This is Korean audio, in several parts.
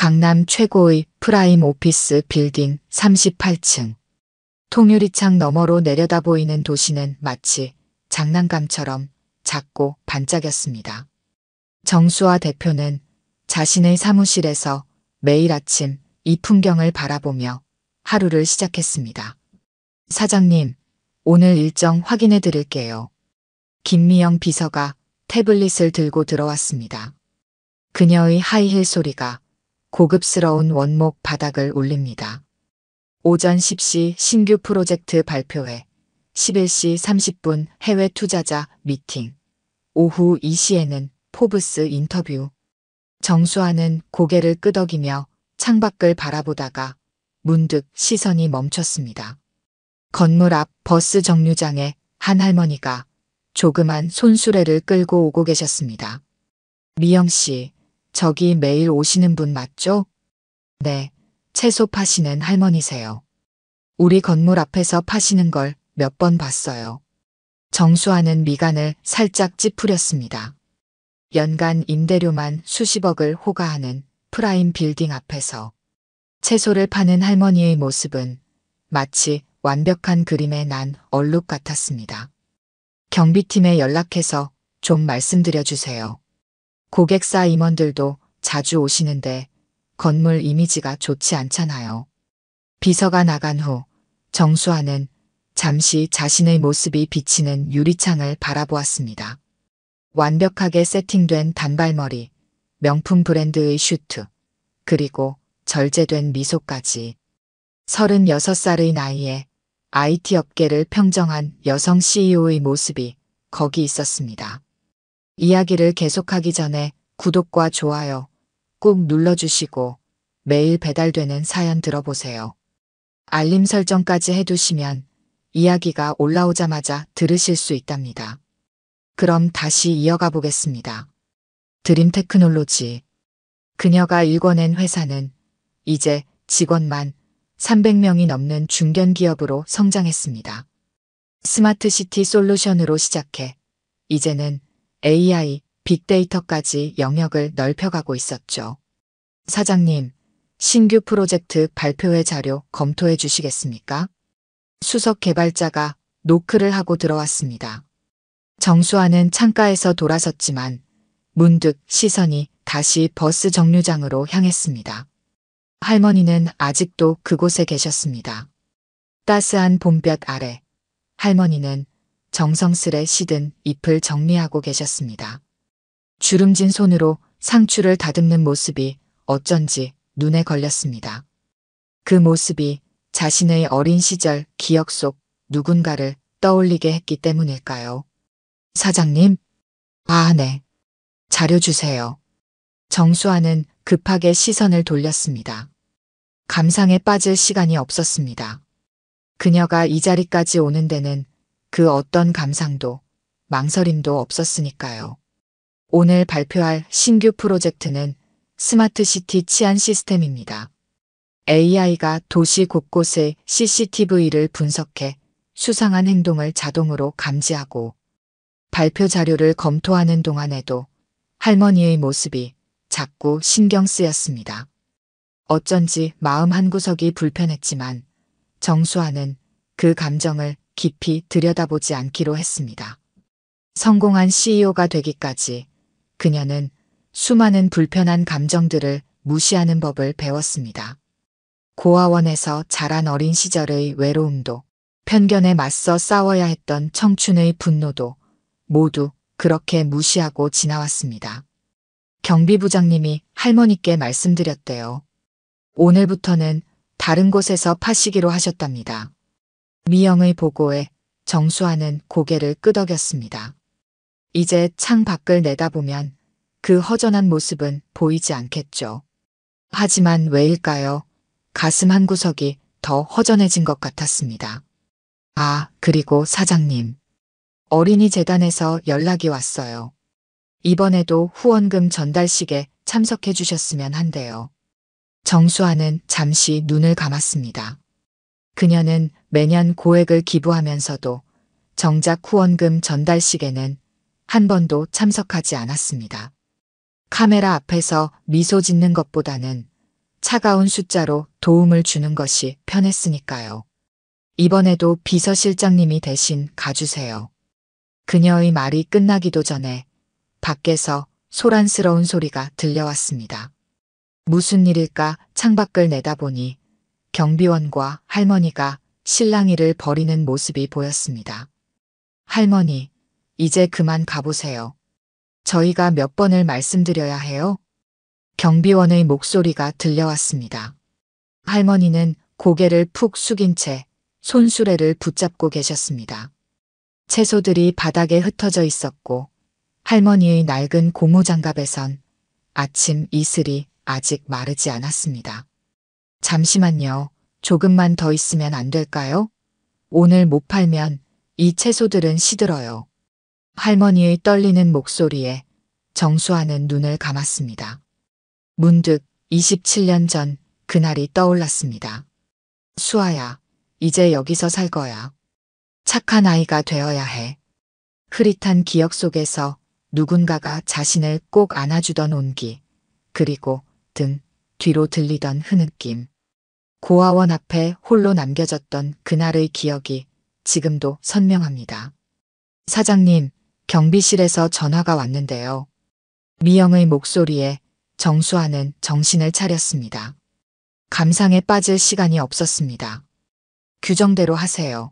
강남 최고의 프라임 오피스 빌딩 38층. 통유리창 너머로 내려다 보이는 도시는 마치 장난감처럼 작고 반짝였습니다. 정수아 대표는 자신의 사무실에서 매일 아침 이 풍경을 바라보며 하루를 시작했습니다. 사장님, 오늘 일정 확인해 드릴게요. 김미영 비서가 태블릿을 들고 들어왔습니다. 그녀의 하이힐 소리가 고급스러운 원목 바닥을 울립니다. 오전 10시 신규 프로젝트 발표회, 11시 30분 해외 투자자 미팅, 오후 2시에는 포브스 인터뷰. 정수아는 고개를 끄덕이며 창밖을 바라보다가 문득 시선이 멈췄습니다. 건물 앞 버스 정류장에 한 할머니가 조그만 손수레를 끌고 오고 계셨습니다. 미영 씨, 저기 매일 오시는 분 맞죠? 네, 채소 파시는 할머니세요. 우리 건물 앞에서 파시는 걸 몇 번 봤어요. 정수아는 미간을 살짝 찌푸렸습니다. 연간 임대료만 수십억을 호가하는 프라임 빌딩 앞에서 채소를 파는 할머니의 모습은 마치 완벽한 그림에 난 얼룩 같았습니다. 경비팀에 연락해서 좀 말씀드려 주세요. 고객사 임원들도 자주 오시는데 건물 이미지가 좋지 않잖아요. 비서가 나간 후 정수아는 잠시 자신의 모습이 비치는 유리창을 바라보았습니다. 완벽하게 세팅된 단발머리, 명품 브랜드의 슈트, 그리고 절제된 미소까지. 36살의 나이에 IT 업계를 평정한 여성 CEO의 모습이 거기 있었습니다. 이야기를 계속하기 전에 구독과 좋아요 꾹 눌러주시고 매일 배달되는 사연 들어보세요. 알림 설정까지 해두시면 이야기가 올라오자마자 들으실 수 있답니다. 그럼 다시 이어가 보겠습니다. 드림테크놀로지. 그녀가 일궈낸 회사는 이제 직원만 300명이 넘는 중견기업으로 성장했습니다. 스마트시티 솔루션으로 시작해 이제는 AI, 빅데이터까지 영역을 넓혀가고 있었죠. 사장님, 신규 프로젝트 발표회 자료 검토해 주시겠습니까? 수석 개발자가 노크를 하고 들어왔습니다. 정수아는 창가에서 돌아섰지만 문득 시선이 다시 버스 정류장으로 향했습니다. 할머니는 아직도 그곳에 계셨습니다. 따스한 봄볕 아래 할머니는 정성스레 시든 잎을 정리하고 계셨습니다. 주름진 손으로 상추를 다듬는 모습이 어쩐지 눈에 걸렸습니다. 그 모습이 자신의 어린 시절 기억 속 누군가를 떠올리게 했기 때문일까요? 사장님? 아, 네. 자료 주세요. 정수아는 급하게 시선을 돌렸습니다. 감상에 빠질 시간이 없었습니다. 그녀가 이 자리까지 오는 데는 그 어떤 감상도 망설임도 없었으니까요. 오늘 발표할 신규 프로젝트는 스마트시티 치안 시스템입니다. AI가 도시 곳곳의 CCTV를 분석해 수상한 행동을 자동으로 감지하고 발표 자료를 검토하는 동안에도 할머니의 모습이 자꾸 신경 쓰였습니다. 어쩐지 마음 한구석이 불편했지만 정수아는 그 감정을 깊이 들여다보지 않기로 했습니다. 성공한 CEO가 되기까지 그녀는 수많은 불편한 감정들을 무시하는 법을 배웠습니다. 고아원에서 자란 어린 시절의 외로움도, 편견에 맞서 싸워야 했던 청춘의 분노도 모두 그렇게 무시하고 지나왔습니다. 경비부장님이 할머니께 말씀드렸대요. 오늘부터는 다른 곳에서 파시기로 하셨답니다. 미영의 보고에 정수아는 고개를 끄덕였습니다. 이제 창 밖을 내다보면 그 허전한 모습은 보이지 않겠죠. 하지만 왜일까요? 가슴 한구석이 더 허전해진 것 같았습니다. 아, 그리고 사장님. 어린이재단에서 연락이 왔어요. 이번에도 후원금 전달식에 참석해 주셨으면 한대요. 정수아는 잠시 눈을 감았습니다. 그녀는 매년 고액을 기부하면서도 정작 후원금 전달식에는 한 번도 참석하지 않았습니다. 카메라 앞에서 미소 짓는 것보다는 차가운 숫자로 도움을 주는 것이 편했으니까요. 이번에도 비서실장님이 대신 가주세요. 그녀의 말이 끝나기도 전에 밖에서 소란스러운 소리가 들려왔습니다. 무슨 일일까 창밖을 내다보니 경비원과 할머니가 실랑이를 벌이는 모습이 보였습니다. 할머니, 이제 그만 가보세요. 저희가 몇 번을 말씀드려야 해요? 경비원의 목소리가 들려왔습니다. 할머니는 고개를 푹 숙인 채 손수레를 붙잡고 계셨습니다. 채소들이 바닥에 흩어져 있었고 할머니의 낡은 고무장갑에선 아침 이슬이 아직 마르지 않았습니다. 잠시만요. 조금만 더 있으면 안 될까요? 오늘 못 팔면 이 채소들은 시들어요. 할머니의 떨리는 목소리에 정수아는 눈을 감았습니다. 문득 27년 전 그날이 떠올랐습니다. 수아야, 이제 여기서 살 거야. 착한 아이가 되어야 해. 흐릿한 기억 속에서 누군가가 자신을 꼭 안아주던 온기, 그리고 등 뒤로 들리던 흐느낌. 고아원 앞에 홀로 남겨졌던 그날의 기억이 지금도 선명합니다. 사장님, 경비실에서 전화가 왔는데요. 미영의 목소리에 정수아는 정신을 차렸습니다. 감상에 빠질 시간이 없었습니다. 규정대로 하세요.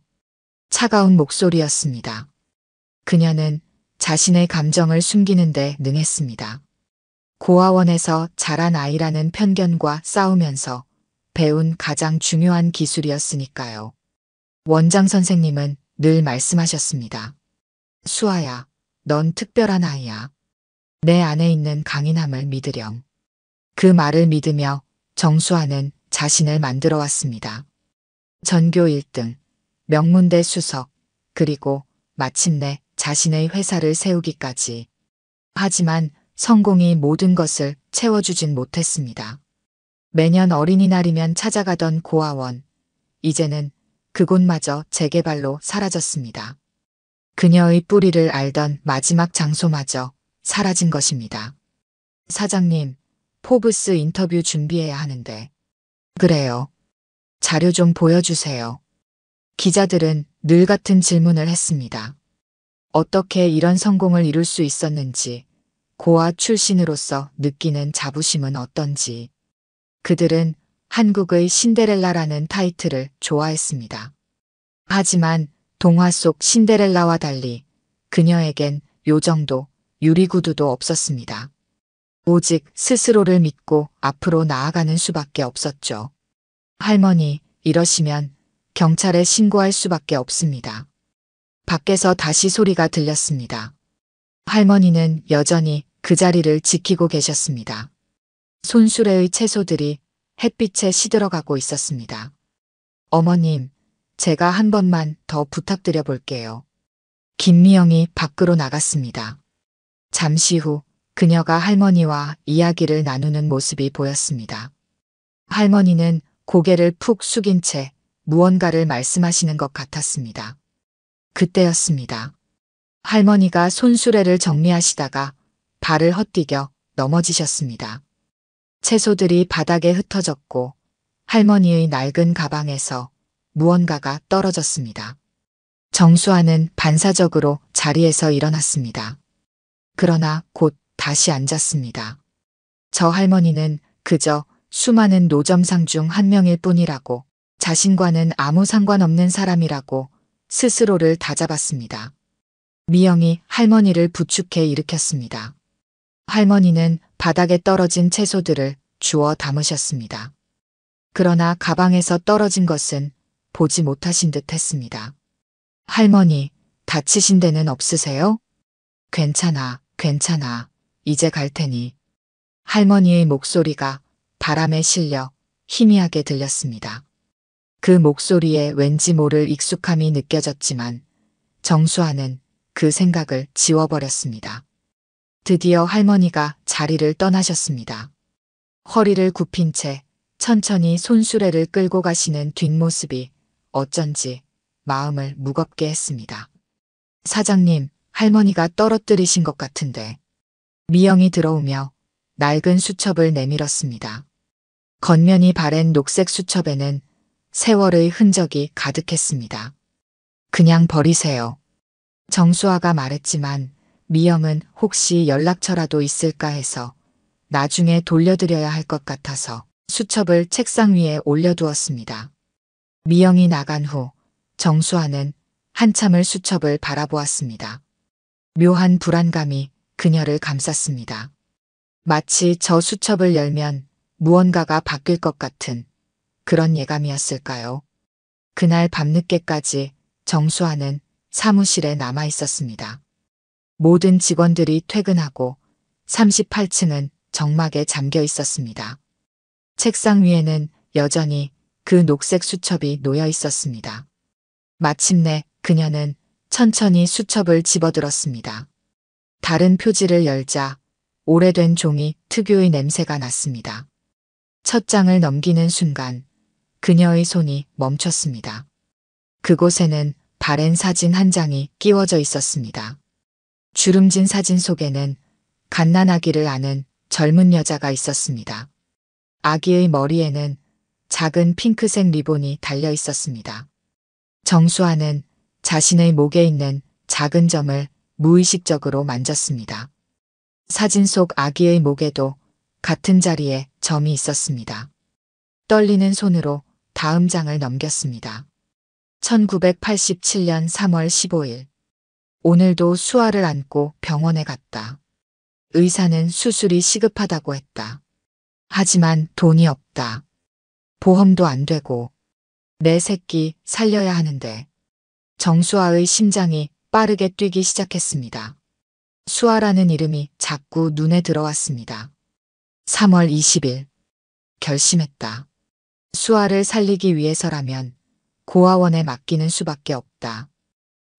차가운 목소리였습니다. 그녀는 자신의 감정을 숨기는데 능했습니다. 고아원에서 자란 아이라는 편견과 싸우면서 배운 가장 중요한 기술이었으니까요. 원장 선생님은 늘 말씀하셨습니다. 수아야, 넌 특별한 아이야. 내 안에 있는 강인함을 믿으렴. 그 말을 믿으며 정수아는 자신을 만들어 왔습니다. 전교 1등, 명문대 수석, 그리고 마침내 자신의 회사를 세우기까지. 하지만 성공이 모든 것을 채워주진 못했습니다. 매년 어린이날이면 찾아가던 고아원, 이제는 그곳마저 재개발로 사라졌습니다. 그녀의 뿌리를 알던 마지막 장소마저 사라진 것입니다. 사장님, 포브스 인터뷰 준비해야 하는데. 그래요. 자료 좀 보여주세요. 기자들은 늘 같은 질문을 했습니다. 어떻게 이런 성공을 이룰 수 있었는지, 고아 출신으로서 느끼는 자부심은 어떤지. 그들은 한국의 신데렐라라는 타이틀을 좋아했습니다. 하지만 동화 속 신데렐라와 달리 그녀에겐 요정도, 유리구두도 없었습니다. 오직 스스로를 믿고 앞으로 나아가는 수밖에 없었죠. 할머니, 이러시면 경찰에 신고할 수밖에 없습니다. 밖에서 다시 소리가 들렸습니다. 할머니는 여전히 그 자리를 지키고 계셨습니다. 손수레의 채소들이 햇빛에 시들어가고 있었습니다. 어머님, 제가 한 번만 더 부탁드려 볼게요. 김미영이 밖으로 나갔습니다. 잠시 후 그녀가 할머니와 이야기를 나누는 모습이 보였습니다. 할머니는 고개를 푹 숙인 채 무언가를 말씀하시는 것 같았습니다. 그때였습니다. 할머니가 손수레를 정리하시다가 발을 헛디뎌 넘어지셨습니다. 채소들이 바닥에 흩어졌고 할머니의 낡은 가방에서 무언가가 떨어졌습니다. 정수아는 반사적으로 자리에서 일어났습니다. 그러나 곧 다시 앉았습니다. 저 할머니는 그저 수많은 노점상 중 한 명일 뿐이라고, 자신과는 아무 상관없는 사람이라고 스스로를 다잡았습니다. 미영이 할머니를 부축해 일으켰습니다. 할머니는 바닥에 떨어진 채소들을 주워 담으셨습니다. 그러나 가방에서 떨어진 것은 보지 못하신 듯 했습니다. 할머니, 다치신 데는 없으세요? 괜찮아, 괜찮아. 이제 갈 테니. 할머니의 목소리가 바람에 실려 희미하게 들렸습니다. 그 목소리에 왠지 모를 익숙함이 느껴졌지만 정수아는 그 생각을 지워버렸습니다. 드디어 할머니가 자리를 떠나셨습니다. 허리를 굽힌 채 천천히 손수레를 끌고 가시는 뒷모습이 어쩐지 마음을 무겁게 했습니다. 사장님, 할머니가 떨어뜨리신 것 같은데. 미영이 들어오며 낡은 수첩을 내밀었습니다. 겉면이 바랜 녹색 수첩에는 세월의 흔적이 가득했습니다. 그냥 버리세요. 정수아가 말했지만 미영은 혹시 연락처라도 있을까 해서 나중에 돌려드려야 할 것 같아서 수첩을 책상 위에 올려두었습니다. 미영이 나간 후 정수아는 한참을 수첩을 바라보았습니다. 묘한 불안감이 그녀를 감쌌습니다. 마치 저 수첩을 열면 무언가가 바뀔 것 같은 그런 예감이었을까요? 그날 밤늦게까지 정수아는 사무실에 남아 있었습니다. 모든 직원들이 퇴근하고 38층은 정막에 잠겨 있었습니다. 책상 위에는 여전히 그 녹색 수첩이 놓여 있었습니다. 마침내 그녀는 천천히 수첩을 집어들었습니다. 다른 표지를 열자 오래된 종이 특유의 냄새가 났습니다. 첫 장을 넘기는 순간 그녀의 손이 멈췄습니다. 그곳에는 바랜 사진 한 장이 끼워져 있었습니다. 주름진 사진 속에는 갓난아기를 안은 젊은 여자가 있었습니다. 아기의 머리에는 작은 핑크색 리본이 달려 있었습니다. 정수아는 자신의 목에 있는 작은 점을 무의식적으로 만졌습니다. 사진 속 아기의 목에도 같은 자리에 점이 있었습니다. 떨리는 손으로 다음 장을 넘겼습니다. 1987년 3월 15일. 오늘도 수아를 안고 병원에 갔다. 의사는 수술이 시급하다고 했다. 하지만 돈이 없다. 보험도 안 되고 내 새끼 살려야 하는데. 정수아의 심장이 빠르게 뛰기 시작했습니다. 수아라는 이름이 자꾸 눈에 들어왔습니다. 3월 20일. 결심했다. 수아를 살리기 위해서라면 고아원에 맡기는 수밖에 없다.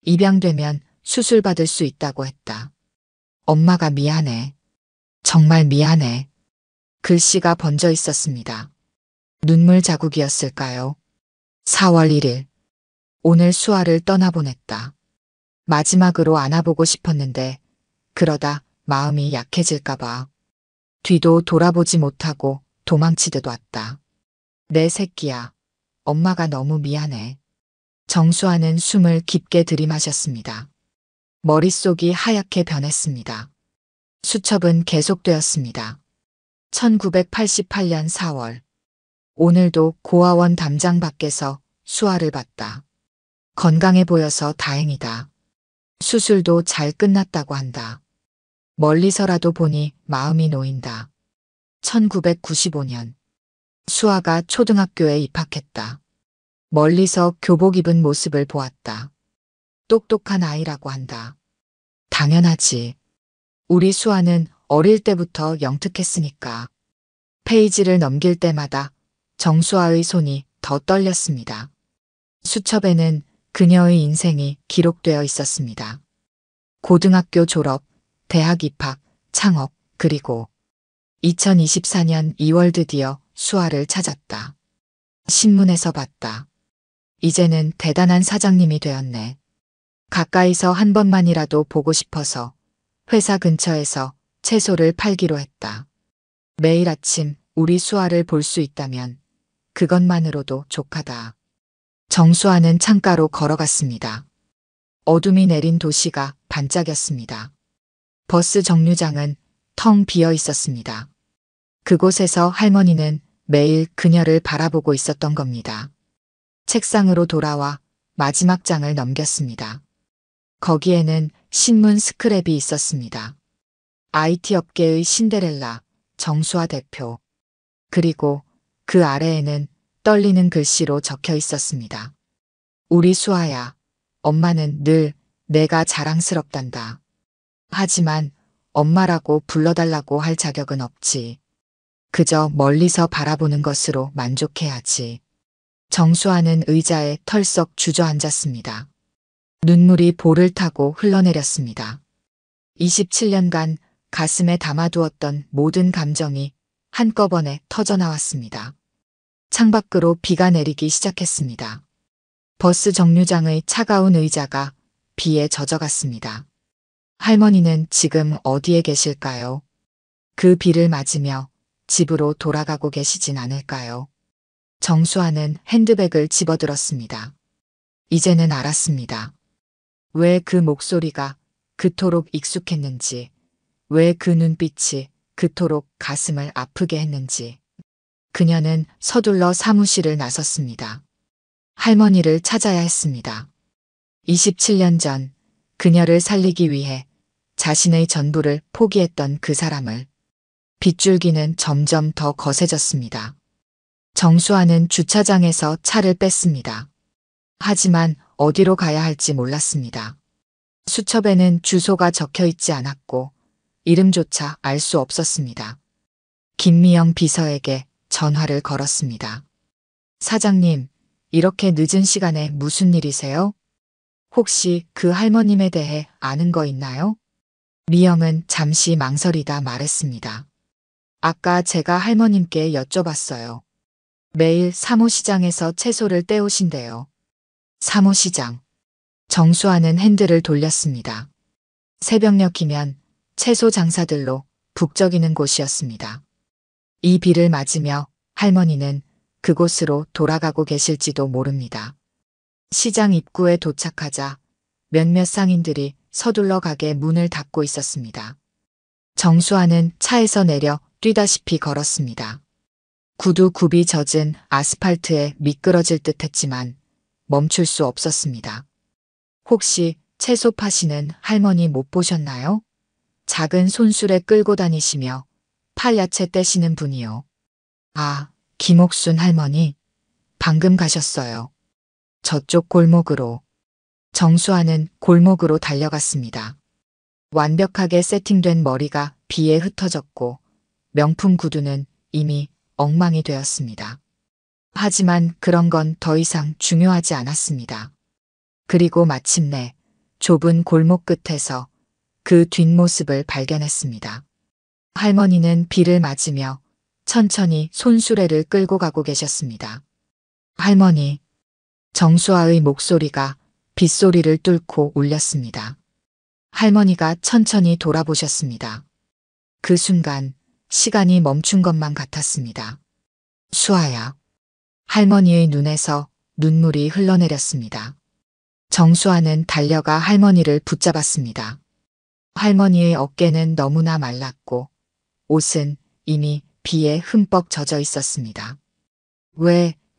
입양되면 수술받을 수 있다고 했다. 엄마가 미안해. 정말 미안해. 글씨가 번져 있었습니다. 눈물 자국이었을까요? 4월 1일. 오늘 수아를 떠나보냈다. 마지막으로 안아보고 싶었는데 그러다 마음이 약해질까봐 뒤도 돌아보지 못하고 도망치듯 왔다. 내 새끼야. 엄마가 너무 미안해. 정수아는 숨을 깊게 들이마셨습니다. 머릿속이 하얗게 변했습니다. 수첩은 계속되었습니다. 1988년 4월. 오늘도 고아원 담장 밖에서 수아를 봤다. 건강해 보여서 다행이다. 수술도 잘 끝났다고 한다. 멀리서라도 보니 마음이 놓인다. 1995년. 수아가 초등학교에 입학했다. 멀리서 교복 입은 모습을 보았다. 똑똑한 아이라고 한다. 당연하지. 우리 수아는 어릴 때부터 영특했으니까. 페이지를 넘길 때마다 정수아의 손이 더 떨렸습니다. 수첩에는 그녀의 인생이 기록되어 있었습니다. 고등학교 졸업, 대학 입학, 창업, 그리고 2024년 2월 드디어 수아를 찾았다. 신문에서 봤다. 이제는 대단한 사장님이 되었네. 가까이서 한 번만이라도 보고 싶어서 회사 근처에서 채소를 팔기로 했다. 매일 아침 우리 수아를 볼 수 있다면 그것만으로도 족하다. 정수아는 창가로 걸어갔습니다. 어둠이 내린 도시가 반짝였습니다. 버스 정류장은 텅 비어 있었습니다. 그곳에서 할머니는 매일 그녀를 바라보고 있었던 겁니다. 책상으로 돌아와 마지막 장을 넘겼습니다. 거기에는 신문 스크랩이 있었습니다. IT 업계의 신데렐라, 정수아 대표. 그리고 그 아래에는 떨리는 글씨로 적혀 있었습니다. 우리 수아야, 엄마는 늘 내가 자랑스럽단다. 하지만 엄마라고 불러달라고 할 자격은 없지. 그저 멀리서 바라보는 것으로 만족해야지. 정수아는 의자에 털썩 주저앉았습니다. 눈물이 볼을 타고 흘러내렸습니다. 27년간 가슴에 담아두었던 모든 감정이 한꺼번에 터져나왔습니다. 창밖으로 비가 내리기 시작했습니다. 버스 정류장의 차가운 의자가 비에 젖어갔습니다. 할머니는 지금 어디에 계실까요? 그 비를 맞으며 집으로 돌아가고 계시진 않을까요? 정수아는 핸드백을 집어들었습니다. 이제는 알았습니다. 왜 그 목소리가 그토록 익숙했는지, 왜 그 눈빛이 그토록 가슴을 아프게 했는지. 그녀는 서둘러 사무실을 나섰습니다. 할머니를 찾아야 했습니다. 27년 전 그녀를 살리기 위해 자신의 전부를 포기했던 그 사람을. 빗줄기는 점점 더 거세졌습니다. 정수아는 주차장에서 차를 뺐습니다. 하지만 어디로 가야 할지 몰랐습니다. 수첩에는 주소가 적혀 있지 않았고 이름조차 알 수 없었습니다. 김미영 비서에게 전화를 걸었습니다. 사장님, 이렇게 늦은 시간에 무슨 일이세요? 혹시 그 할머님에 대해 아는 거 있나요? 미영은 잠시 망설이다 말했습니다. 아까 제가 할머님께 여쭤봤어요. 매일 사모시장에서 채소를 떼오신대요. 사모시장. 정수아는 핸들을 돌렸습니다. 새벽녘이면 채소 장사들로 북적이는 곳이었습니다. 이 비를 맞으며 할머니는 그곳으로 돌아가고 계실지도 모릅니다. 시장 입구에 도착하자 몇몇 상인들이 서둘러 가게 문을 닫고 있었습니다. 정수아는 차에서 내려 뛰다시피 걸었습니다. 구두 굽이 젖은 아스팔트에 미끄러질 듯 했지만 멈출 수 없었습니다. 혹시 채소 파시는 할머니 못 보셨나요? 작은 손수레 끌고 다니시며 팔야채 떼시는 분이요. 아, 김옥순 할머니. 방금 가셨어요. 저쪽 골목으로. 정수아는 골목으로 달려갔습니다. 완벽하게 세팅된 머리가 비에 흩어졌고 명품 구두는 이미 엉망이 되었습니다. 하지만 그런 건 더 이상 중요하지 않았습니다. 그리고 마침내 좁은 골목 끝에서 그 뒷모습을 발견했습니다. 할머니는 비를 맞으며 천천히 손수레를 끌고 가고 계셨습니다. 할머니. 정수아의 목소리가 빗소리를 뚫고 울렸습니다. 할머니가 천천히 돌아보셨습니다. 그 순간 시간이 멈춘 것만 같았습니다. 수아야. 할머니의 눈에서 눈물이 흘러내렸습니다. 정수아는 달려가 할머니를 붙잡았습니다. 할머니의 어깨는 너무나 말랐고 옷은 이미 비에 흠뻑 젖어 있었습니다.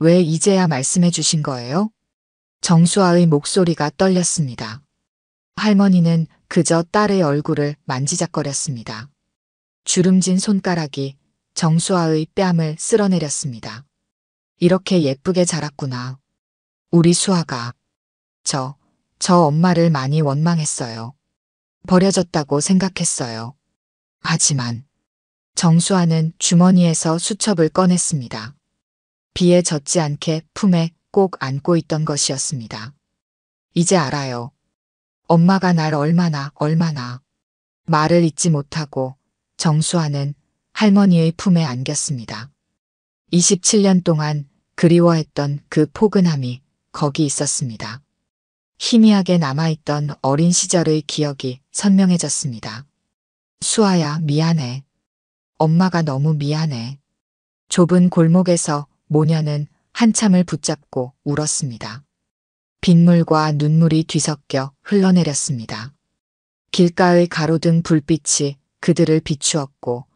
왜 이제야 말씀해 주신 거예요? 정수아의 목소리가 떨렸습니다. 할머니는 그저 딸의 얼굴을 만지작거렸습니다. 주름진 손가락이 정수아의 뺨을 쓸어내렸습니다. 이렇게 예쁘게 자랐구나. 우리 수아가. 저 엄마를 많이 원망했어요. 버려졌다고 생각했어요. 하지만 정수아는 주머니에서 수첩을 꺼냈습니다. 비에 젖지 않게 품에 꼭 안고 있던 것이었습니다. 이제 알아요. 엄마가 날 얼마나. 말을 잇지 못하고 정수아는 할머니의 품에 안겼습니다. 27년 동안 그리워했던 그 포근함이 거기 있었습니다. 희미하게 남아있던 어린 시절의 기억이 선명해졌습니다. 수아야, 미안해. 엄마가 너무 미안해. 좁은 골목에서 모녀는 한참을 붙잡고 울었습니다. 빗물과 눈물이 뒤섞여 흘러내렸습니다. 길가의 가로등 불빛이 그들을 비추었고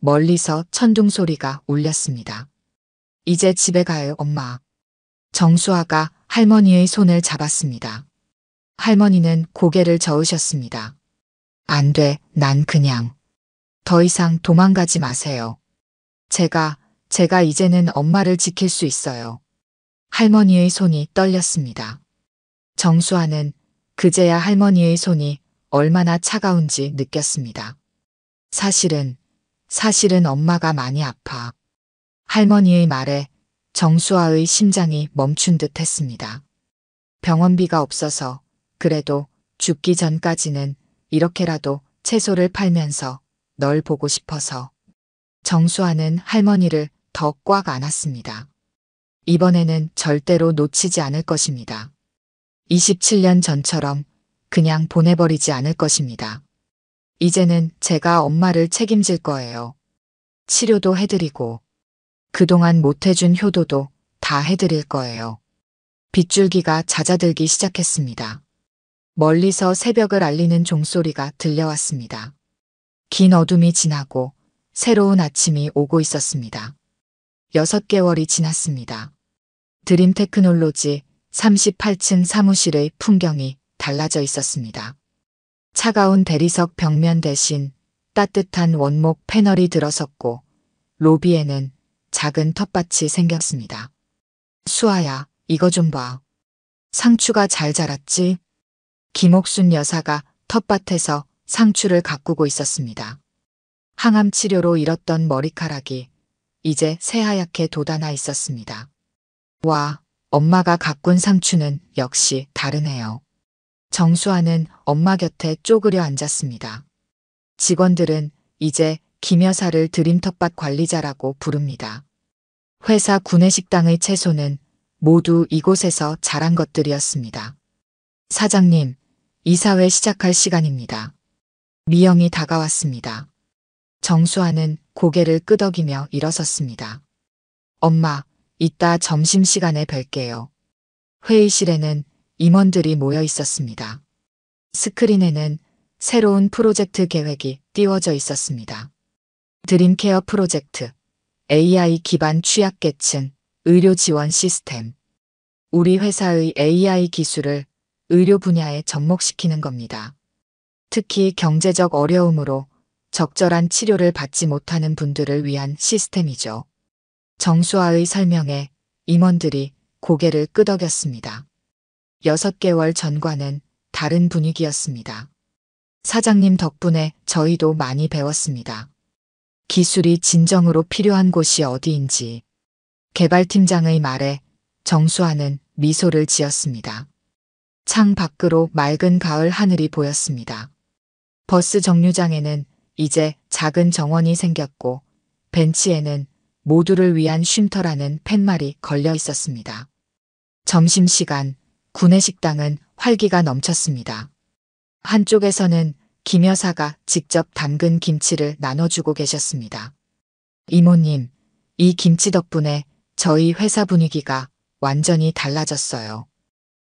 멀리서 천둥 소리가 울렸습니다. 이제 집에 가요, 엄마. 정수아가 할머니의 손을 잡았습니다. 할머니는 고개를 저으셨습니다. 안 돼, 난 그냥. 더 이상 도망가지 마세요. 제가 이제는 엄마를 지킬 수 있어요. 할머니의 손이 떨렸습니다. 정수아는 그제야 할머니의 손이 얼마나 차가운지 느꼈습니다. 사실은 엄마가 많이 아파. 할머니의 말에 정수아의 심장이 멈춘 듯 했습니다. 병원비가 없어서 그래도 죽기 전까지는 이렇게라도 채소를 팔면서 널 보고 싶어서. 정수아는 할머니를 더 꽉 안았습니다. 이번에는 절대로 놓치지 않을 것입니다. 27년 전처럼 그냥 보내버리지 않을 것입니다. 이제는 제가 엄마를 책임질 거예요. 치료도 해드리고 그동안 못해준 효도도 다 해드릴 거예요. 빗줄기가 잦아들기 시작했습니다. 멀리서 새벽을 알리는 종소리가 들려왔습니다. 긴 어둠이 지나고 새로운 아침이 오고 있었습니다. 6개월이 지났습니다. 드림테크놀로지 38층 사무실의 풍경이 달라져 있었습니다. 차가운 대리석 벽면 대신 따뜻한 원목 패널이 들어섰고 로비에는 작은 텃밭이 생겼습니다. 수아야, 이거 좀 봐. 상추가 잘 자랐지? 김옥순 여사가 텃밭에서 상추를 가꾸고 있었습니다. 항암 치료로 잃었던 머리카락이 이제 새하얗게 돋아나 있었습니다. 와, 엄마가 가꾼 상추는 역시 다르네요. 정수아는 엄마 곁에 쪼그려 앉았습니다. 직원들은 이제 김 여사를 드림텃밭 관리자라고 부릅니다. 회사 구내식당의 채소는 모두 이곳에서 자란 것들이었습니다. 사장님, 이사회 시작할 시간입니다. 미영이 다가왔습니다. 정수아는 고개를 끄덕이며 일어섰습니다. 엄마, 이따 점심시간에 뵐게요. 회의실에는 임원들이 모여 있었습니다. 스크린에는 새로운 프로젝트 계획이 띄워져 있었습니다. 드림케어 프로젝트, AI 기반 취약계층, 의료 지원 시스템. 우리 회사의 AI 기술을 의료 분야에 접목시키는 겁니다. 특히 경제적 어려움으로 적절한 치료를 받지 못하는 분들을 위한 시스템이죠. 정수아의 설명에 임원들이 고개를 끄덕였습니다. 6개월 전과는 다른 분위기였습니다. 사장님 덕분에 저희도 많이 배웠습니다. 기술이 진정으로 필요한 곳이 어디인지. 개발팀장의 말에 정수아는 미소를 지었습니다. 창 밖으로 맑은 가을 하늘이 보였습니다. 버스 정류장에는 이제 작은 정원이 생겼고 벤치에는 모두를 위한 쉼터라는 팻말이 걸려 있었습니다. 점심시간 구내식당은 활기가 넘쳤습니다. 한쪽에서는 김 여사가 직접 담근 김치를 나눠주고 계셨습니다. 이모님, 이 김치 덕분에 저희 회사 분위기가 완전히 달라졌어요.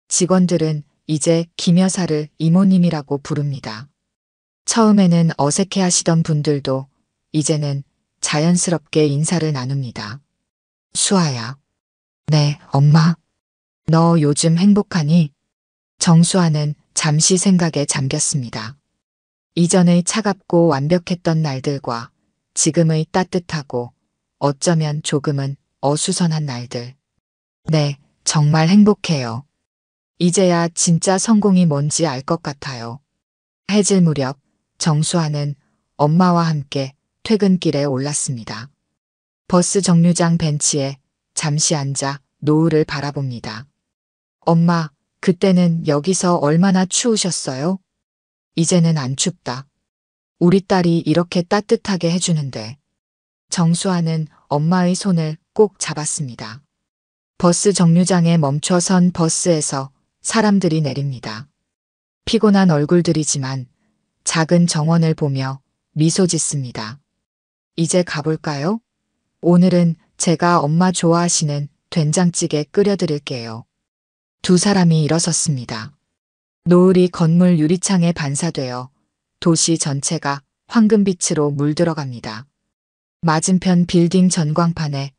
직원들은 이제 김 여사를 이모님이라고 부릅니다. 처음에는 어색해 하시던 분들도 이제는 자연스럽게 인사를 나눕니다. 수아야. 네, 엄마. 너 요즘 행복하니? 정수아는 잠시 생각에 잠겼습니다. 이전의 차갑고 완벽했던 날들과 지금의 따뜻하고 어쩌면 조금은 어수선한 날들. 네, 정말 행복해요. 이제야 진짜 성공이 뭔지 알 것 같아요. 해질 무렵 정수아는 엄마와 함께 퇴근길에 올랐습니다. 버스 정류장 벤치에 잠시 앉아 노을을 바라봅니다. 엄마, 그때는 여기서 얼마나 추우셨어요? 이제는 안 춥다. 우리 딸이 이렇게 따뜻하게 해주는데. 정수아는 엄마의 손을 꼭 잡았습니다. 버스 정류장에 멈춰선 버스에서 사람들이 내립니다. 피곤한 얼굴들이지만 작은 정원을 보며 미소 짓습니다. 이제 가볼까요? 오늘은 제가 엄마 좋아하시는 된장찌개 끓여드릴게요. 두 사람이 일어섰습니다. 노을이 건물 유리창에 반사되어 도시 전체가 황금빛으로 물들어갑니다. 맞은편 빌딩 전광판에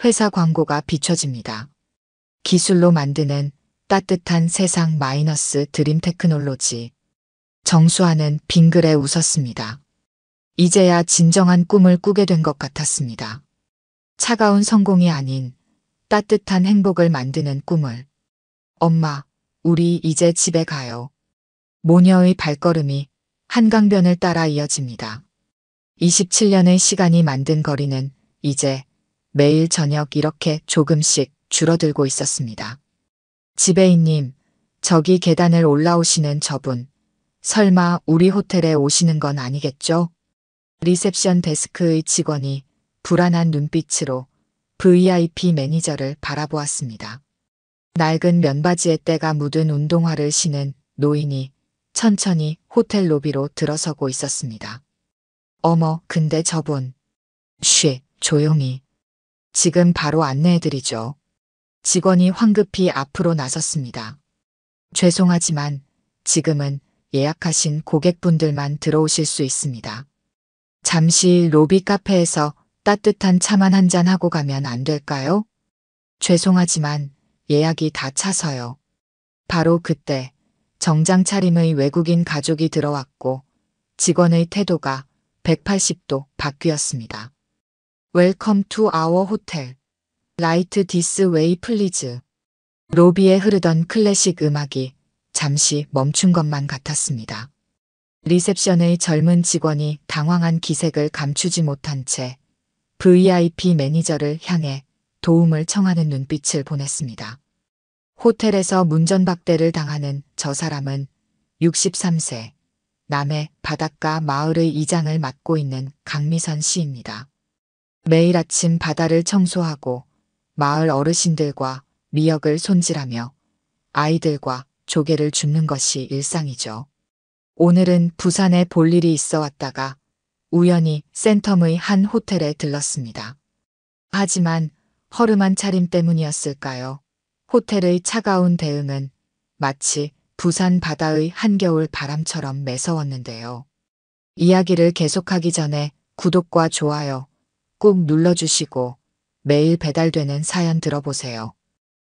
회사 광고가 비춰집니다. 기술로 만드는 따뜻한 세상 마이너스 드림 테크놀로지. 정수아는 빙그레 웃었습니다. 이제야 진정한 꿈을 꾸게 된 것 같았습니다. 차가운 성공이 아닌 따뜻한 행복을 만드는 꿈을. 엄마, 우리 이제 집에 가요. 모녀의 발걸음이 한강변을 따라 이어집니다. 27년의 시간이 만든 거리는 이제 매일 저녁 이렇게 조금씩 줄어들고 있었습니다. 지배인님, 저기 계단을 올라오시는 저분, 설마 우리 호텔에 오시는 건 아니겠죠? 리셉션 데스크의 직원이 불안한 눈빛으로 VIP 매니저를 바라보았습니다. 낡은 면바지에 때가 묻은 운동화를 신은 노인이 천천히 호텔 로비로 들어서고 있었습니다. 어머, 근데 저분. 조용히. 지금 바로 안내해드리죠. 직원이 황급히 앞으로 나섰습니다. 죄송하지만 지금은 예약하신 고객분들만 들어오실 수 있습니다. 잠시 로비 카페에서 따뜻한 차만 한잔 하고 가면 안 될까요? 죄송하지만 예약이 다 차서요. 바로 그때 정장 차림의 외국인 가족이 들어왔고 직원의 태도가 180도 바뀌었습니다. Welcome to our hotel. Light this way please. 로비에 흐르던 클래식 음악이 잠시 멈춘 것만 같았습니다. 리셉션의 젊은 직원이 당황한 기색을 감추지 못한 채 VIP 매니저를 향해 도움을 청하는 눈빛을 보냈습니다. 호텔에서 문전박대를 당하는 저 사람은 63세, 남해 바닷가 마을의 이장을 맡고 있는 강미선 씨입니다. 매일 아침 바다를 청소하고 마을 어르신들과 미역을 손질하며 아이들과 조개를 줍는 것이 일상이죠. 오늘은 부산에 볼 일이 있어 왔다가 우연히 센텀의 한 호텔에 들렀습니다. 하지만 허름한 차림 때문이었을까요? 호텔의 차가운 대응은 마치 부산 바다의 한겨울 바람처럼 매서웠는데요. 이야기를 계속하기 전에 구독과 좋아요 꾹 눌러주시고 매일 배달되는 사연 들어보세요.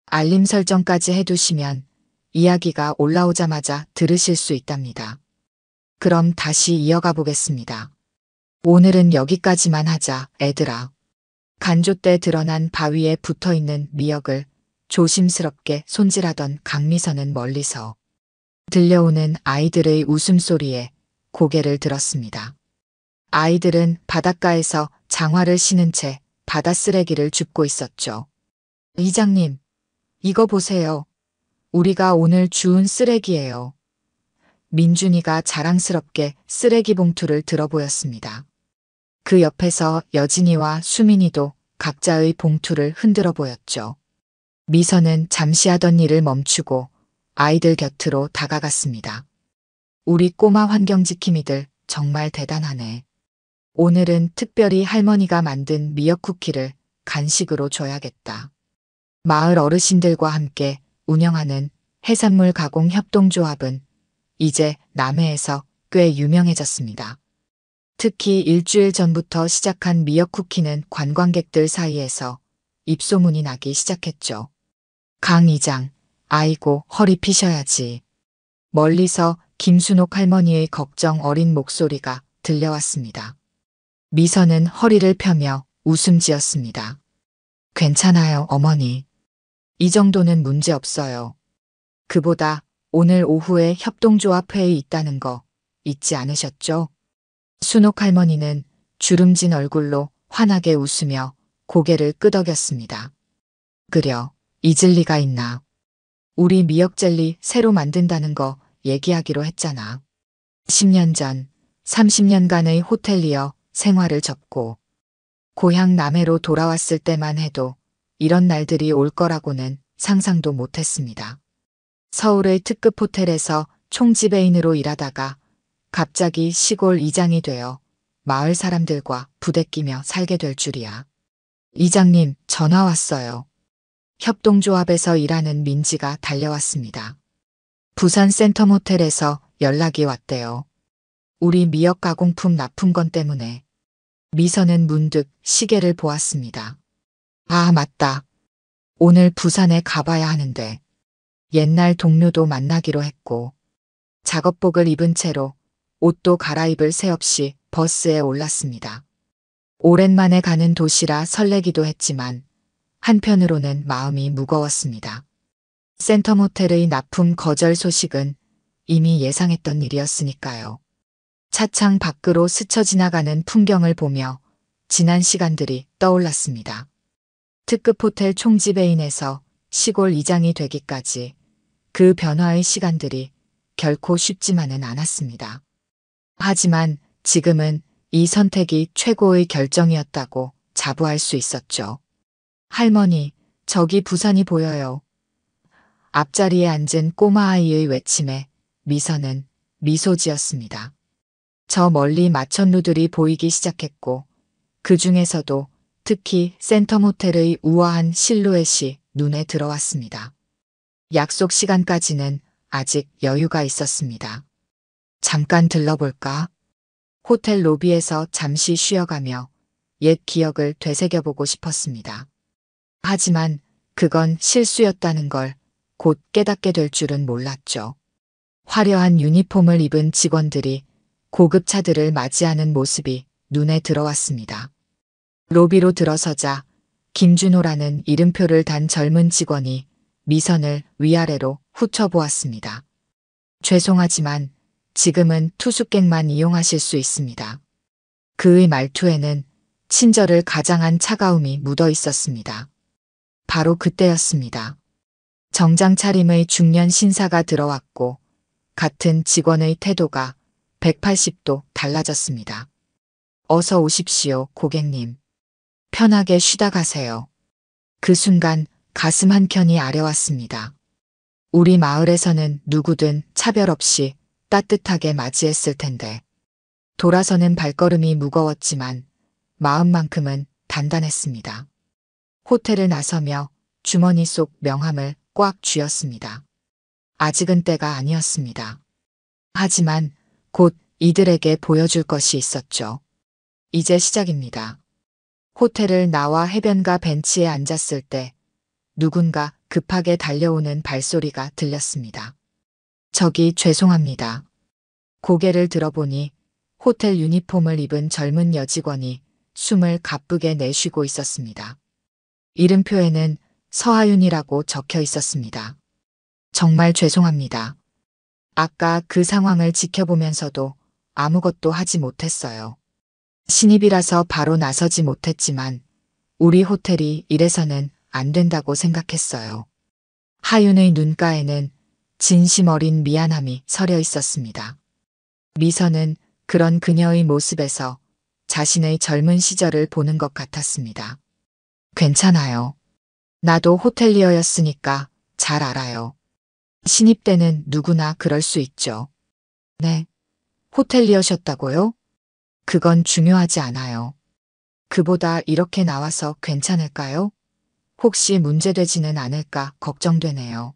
알림 설정까지 해두시면 이야기가 올라오자마자 들으실 수 있답니다. 그럼 다시 이어가 보겠습니다. 오늘은 여기까지만 하자, 애들아. 간조 때 드러난 바위에 붙어있는 미역을 조심스럽게 손질하던 강미선은 멀리서 들려오는 아이들의 웃음소리에 고개를 들었습니다. 아이들은 바닷가에서 장화를 신은 채 바다 쓰레기를 줍고 있었죠. 이장님, 이거 보세요. 우리가 오늘 주운 쓰레기예요. 민준이가 자랑스럽게 쓰레기 봉투를 들어 보였습니다. 그 옆에서 여진이와 수민이도 각자의 봉투를 흔들어 보였죠. 미선은 잠시 하던 일을 멈추고 아이들 곁으로 다가갔습니다. 우리 꼬마 환경지킴이들 정말 대단하네. 오늘은 특별히 할머니가 만든 미역 쿠키를 간식으로 줘야겠다. 마을 어르신들과 함께 운영하는 해산물 가공 협동조합은 이제 남해에서 꽤 유명해졌습니다. 특히 일주일 전부터 시작한 미역 쿠키는 관광객들 사이에서 입소문이 나기 시작했죠. 강 이장, 아이고 허리 피셔야지. 멀리서 김순옥 할머니의 걱정 어린 목소리가 들려왔습니다. 미선은 허리를 펴며 웃음 지었습니다. 괜찮아요, 어머니. 이 정도는 문제 없어요. 그보다 오늘 오후에 협동조합 회의 있다는 거 잊지 않으셨죠? 순옥 할머니는 주름진 얼굴로 환하게 웃으며 고개를 끄덕였습니다. 그려, 잊을 리가 있나. 우리 미역젤리 새로 만든다는 거 얘기하기로 했잖아. 10년 전 30년간의 호텔리어 생활을 접고 고향 남해로 돌아왔을 때만 해도 이런 날들이 올 거라고는 상상도 못했습니다. 서울의 특급 호텔에서 총지배인으로 일하다가 갑자기 시골 이장이 되어 마을 사람들과 부대끼며 살게 될 줄이야. 이장님, 전화 왔어요. 협동조합에서 일하는 민지가 달려왔습니다. 부산 센텀 호텔에서 연락이 왔대요. 우리 미역 가공품 납품건 때문에. 미선은 문득 시계를 보았습니다. 아, 맞다. 오늘 부산에 가봐야 하는데. 옛날 동료도 만나기로 했고 작업복을 입은 채로 옷도 갈아입을 새 없이 버스에 올랐습니다. 오랜만에 가는 도시라 설레기도 했지만 한편으로는 마음이 무거웠습니다. 센텀 호텔의 납품 거절 소식은 이미 예상했던 일이었으니까요. 차창 밖으로 스쳐 지나가는 풍경을 보며 지난 시간들이 떠올랐습니다. 특급 호텔 총지배인에서 시골 이장이 되기까지 그 변화의 시간들이 결코 쉽지만은 않았습니다. 하지만 지금은 이 선택이 최고의 결정이었다고 자부할 수 있었죠. 할머니, 저기 부산이 보여요. 앞자리에 앉은 꼬마아이의 외침에 미선은 미소 지었습니다. 저 멀리 마천루들이 보이기 시작했고 그 중에서도 특히 센텀 호텔의 우아한 실루엣이 눈에 들어왔습니다. 약속 시간까지는 아직 여유가 있었습니다. 잠깐 들러볼까? 호텔 로비에서 잠시 쉬어가며 옛 기억을 되새겨보고 싶었습니다. 하지만 그건 실수였다는 걸 곧 깨닫게 될 줄은 몰랐죠. 화려한 유니폼을 입은 직원들이 고급 차들을 맞이하는 모습이 눈에 들어왔습니다. 로비로 들어서자 김준호라는 이름표를 단 젊은 직원이 미선을 위아래로 훑어보았습니다. 죄송하지만 지금은 투숙객만 이용하실 수 있습니다. 그의 말투에는 친절을 가장한 차가움이 묻어 있었습니다. 바로 그때였습니다. 정장 차림의 중년 신사가 들어왔고 같은 직원의 태도가 180도 달라졌습니다. 어서 오십시오, 고객님. 편하게 쉬다 가세요. 그 순간 가슴 한켠이 아려왔습니다. 우리 마을에서는 누구든 차별 없이 따뜻하게 맞이했을 텐데. 돌아서는 발걸음이 무거웠지만 마음만큼은 단단했습니다. 호텔을 나서며 주머니 속 명함을 꽉 쥐었습니다. 아직은 때가 아니었습니다. 하지만 곧 이들에게 보여줄 것이 있었죠. 이제 시작입니다. 호텔을 나와 해변가 벤치에 앉았을 때 누군가 급하게 달려오는 발소리가 들렸습니다. 저기 죄송합니다. 고개를 들어보니 호텔 유니폼을 입은 젊은 여직원이 숨을 가쁘게 내쉬고 있었습니다. 이름표에는 서하윤이라고 적혀 있었습니다. 정말 죄송합니다. 아까 그 상황을 지켜보면서도 아무것도 하지 못했어요. 신입이라서 바로 나서지 못했지만 우리 호텔이 이래서는 안 된다고 생각했어요. 하윤의 눈가에는 진심 어린 미안함이 서려 있었습니다. 미선은 그런 그녀의 모습에서 자신의 젊은 시절을 보는 것 같았습니다. 괜찮아요. 나도 호텔리어였으니까 잘 알아요. 신입 때는 누구나 그럴 수 있죠. 네. 호텔리어셨다고요? 그건 중요하지 않아요. 그보다 이렇게 나와서 괜찮을까요? 혹시 문제되지는 않을까 걱정되네요.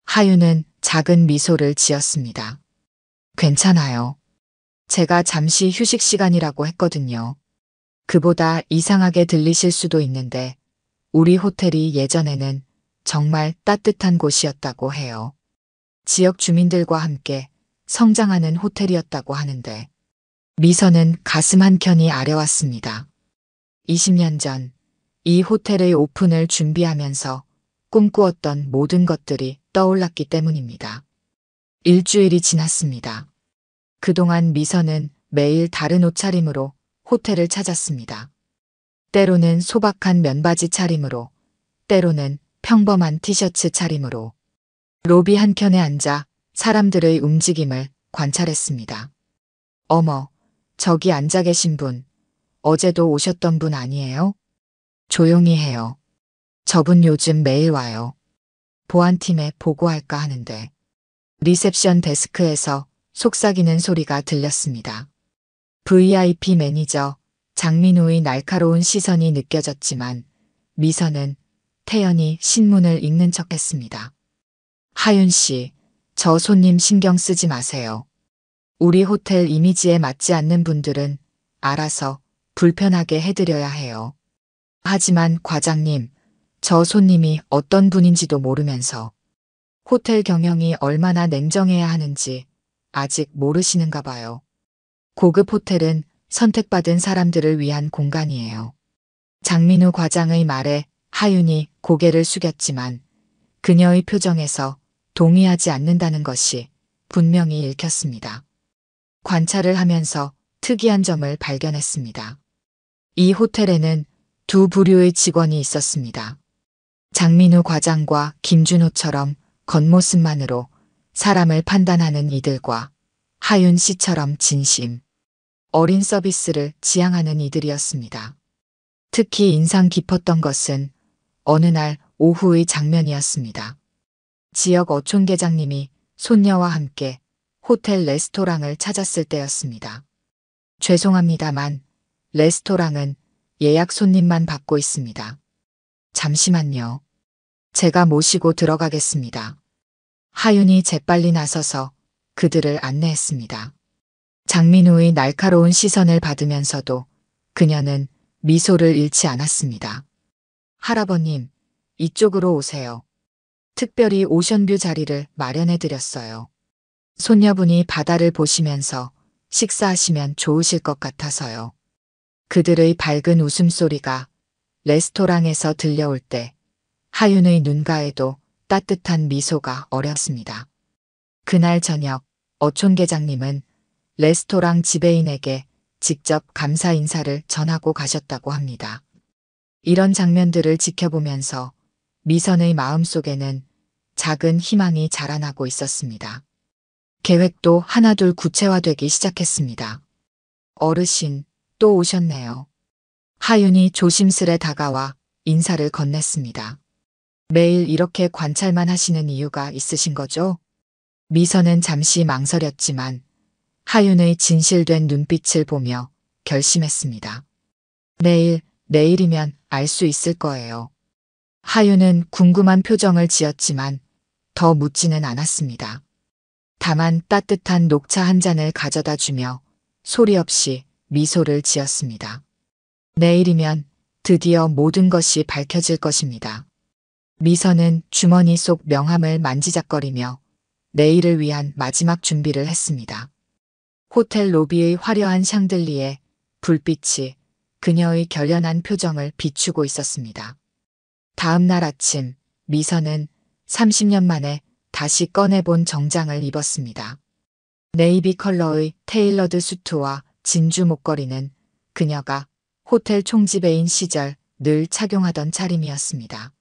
하윤은 작은 미소를 지었습니다. 괜찮아요. 제가 잠시 휴식 시간이라고 했거든요. 그보다 이상하게 들리실 수도 있는데 우리 호텔이 예전에는 정말 따뜻한 곳이었다고 해요. 지역 주민들과 함께 성장하는 호텔이었다고 하는데 미선은 가슴 한켠이 아려왔습니다. 20년 전 이 호텔의 오픈을 준비하면서 꿈꾸었던 모든 것들이 떠올랐기 때문입니다. 일주일이 지났습니다. 그동안 미선은 매일 다른 옷차림으로 호텔을 찾았습니다. 때로는 소박한 면바지 차림으로, 때로는 평범한 티셔츠 차림으로 로비 한켠에 앉아 사람들의 움직임을 관찰했습니다. 어머, 저기 앉아 계신 분, 어제도 오셨던 분 아니에요? 조용히 해요. 저분 요즘 매일 와요. 보안팀에 보고할까 하는데. 리셉션 데스크에서 속삭이는 소리가 들렸습니다. VIP 매니저 장민우의 날카로운 시선이 느껴졌지만 미선은 태연히 신문을 읽는 척했습니다. 하윤 씨, 저 손님 신경 쓰지 마세요. 우리 호텔 이미지에 맞지 않는 분들은 알아서 불편하게 해드려야 해요. 하지만 과장님, 저 손님이 어떤 분인지도 모르면서 호텔 경영이 얼마나 냉정해야 하는지 아직 모르시는가 봐요. 고급 호텔은 선택받은 사람들을 위한 공간이에요. 장민우 과장의 말에 하윤이 고개를 숙였지만 그녀의 표정에서 동의하지 않는다는 것이 분명히 읽혔습니다. 관찰을 하면서 특이한 점을 발견했습니다. 이 호텔에는 두 부류의 직원이 있었습니다. 장민우 과장과 김준호처럼 겉모습만으로 사람을 판단하는 이들과 하윤 씨처럼 진심, 어린 서비스를 지향하는 이들이었습니다. 특히 인상 깊었던 것은 어느 날 오후의 장면이었습니다. 지역 어촌계장님이 손녀와 함께 호텔 레스토랑을 찾았을 때였습니다. 죄송합니다만 레스토랑은 예약 손님만 받고 있습니다. 잠시만요. 제가 모시고 들어가겠습니다. 하윤이 재빨리 나서서 그들을 안내했습니다. 장민우의 날카로운 시선을 받으면서도 그녀는 미소를 잃지 않았습니다. 할아버님, 이쪽으로 오세요. 특별히 오션뷰 자리를 마련해 드렸어요. 손녀분이 바다를 보시면서 식사하시면 좋으실 것 같아서요. 그들의 밝은 웃음소리가 레스토랑에서 들려올 때 하윤의 눈가에도 따뜻한 미소가 어렸습니다. 그날 저녁 어촌계장님은 레스토랑 지배인에게 직접 감사 인사를 전하고 가셨다고 합니다. 이런 장면들을 지켜보면서 미선의 마음속에는 작은 희망이 자라나고 있었습니다. 계획도 하나둘 구체화되기 시작했습니다. 어르신, 또 오셨네요. 하윤이 조심스레 다가와 인사를 건넸습니다. 매일 이렇게 관찰만 하시는 이유가 있으신 거죠? 미선은 잠시 망설였지만 하윤의 진실된 눈빛을 보며 결심했습니다. 내일이면 알 수 있을 거예요. 하윤은 궁금한 표정을 지었지만 더 묻지는 않았습니다. 다만 따뜻한 녹차 한 잔을 가져다 주며 소리 없이 미소를 지었습니다. 내일이면 드디어 모든 것이 밝혀질 것입니다. 미선은 주머니 속 명함을 만지작거리며 내일을 위한 마지막 준비를 했습니다. 호텔 로비의 화려한 샹들리에 불빛이 그녀의 결연한 표정을 비추고 있었습니다. 다음 날 아침 미선은 30년 만에 다시 꺼내본 정장을 입었습니다. 네이비 컬러의 테일러드 수트와 진주 목걸이는 그녀가 호텔 총지배인 시절 늘 착용하던 차림이었습니다.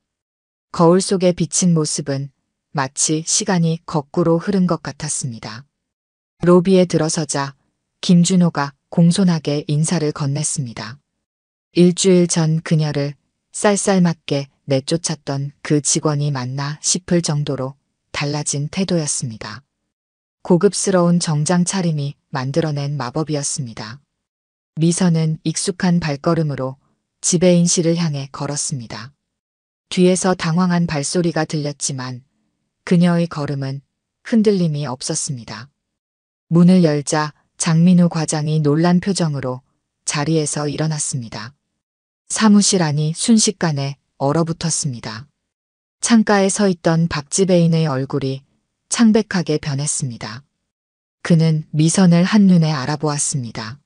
거울 속에 비친 모습은 마치 시간이 거꾸로 흐른 것 같았습니다. 로비에 들어서자 김준호가 공손하게 인사를 건넸습니다. 일주일 전 그녀를 쌀쌀맞게 내쫓았던 그 직원이 맞나 싶을 정도로 달라진 태도였습니다. 고급스러운 정장 차림이 만들어낸 마법이었습니다. 미선은 익숙한 발걸음으로 지배인실을 향해 걸었습니다. 뒤에서 당황한 발소리가 들렸지만 그녀의 걸음은 흔들림이 없었습니다. 문을 열자 장민우 과장이 놀란 표정으로 자리에서 일어났습니다. 사무실 안이 순식간에 얼어붙었습니다. 창가에 서 있던 박 지배인의 얼굴이 창백하게 변했습니다. 그는 미선을 한눈에 알아보았습니다.